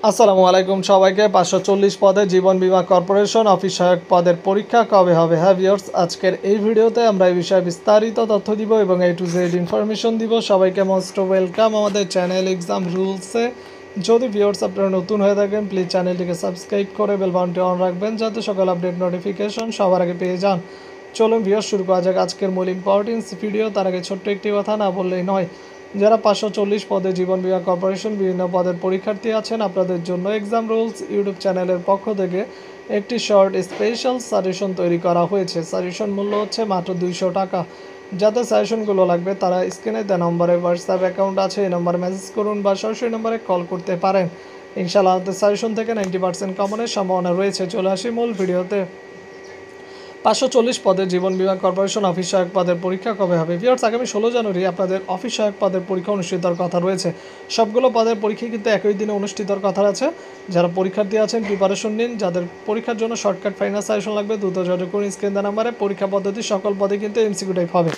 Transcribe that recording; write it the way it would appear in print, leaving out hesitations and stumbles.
আসসালামু আলাইকুম সবাইকে 540 পদে জীবন বীমা কর্পোরেশন অফিস সহায়ক পদের পরীক্ষা কবে হবে। হ্যাঁ ভিউয়ার্স, আজকের এই ভিডিওতে আমরা এই বিষয়ে বিস্তারিত তথ্য দিব এবং A to Z ইনফরমেশন দিব। সবাইকে মোস্ট ওয়েলকাম আমাদের চ্যানেল এক্সাম রুলসে। যদি ভিউয়ার্স আপনারা নতুন হয়ে থাকেন প্লিজ চ্যানেলটিকে সাবস্ক্রাইব করে বেল বাটনটি অন রাখবেন যাতে সকল আপডেট নোটিফিকেশন সবার আগে পেয়ে যান। চলুন ভিউয়ার্স শুরু করা যাক আজকের মূল ইম্পর্টেন্স ভিডিও। তার আগে ছোট্ট একটি কথা না বললেই নয়, যারা 540 পদে জীবন বীমা কর্পোরেশন বিভিন্ন পদের পরীক্ষার্থী আছেন আপনাদের জন্য এক্সাম রুলস ইউটিউব চ্যানেলের পক্ষ থেকে একটি শর্ট স্পেশাল সাজেশন তৈরি করা হয়েছে। সাজেশন মূল্য হচ্ছে মাত্র 200 টাকা। যাদের সাজেশনগুলো লাগবে তারা স্ক্রিনে দেওয়া নম্বরে হোয়াটসঅ্যাপ অ্যাকাউন্ট আছে, এই নম্বরে মেসেজ করুন বা সরাসরি নম্বরে কল করতে পারেন। ইনশাআল্লাহ আমাদের সাজেশন থেকে 90% কমনের সম্ভাবনা রয়েছে। চলে আসি মূল ভিডিওতে। 540 পদে জীবন বীমা কর্পোরেশন অফিস সহায়ক পদের পরীক্ষা কবে হবে? ভিউয়ার্স, আগামী 16 জানুয়ারি আপনাদের অফিস সহায়ক পদের পরীক্ষা অনুষ্ঠিত হওয়ার কথা রয়েছে। সবগুলো পদের পরীক্ষা কিন্তু একই দিনে অনুষ্ঠিত হওয়ার কথা আছে। যারা পরীক্ষার্থী আছেন প্রিপারেশন নিন। যাদের পরীক্ষার জন্য শর্টকাট ফাইনাল সাজেশন লাগবে দ্রুত যোগাযোগ করুন স্ক্রিন দেওয়া নাম্বারে। পরীক্ষা পদ্ধতি সকল পদে কিন্তু এমসিকিউ টাইপ হবে।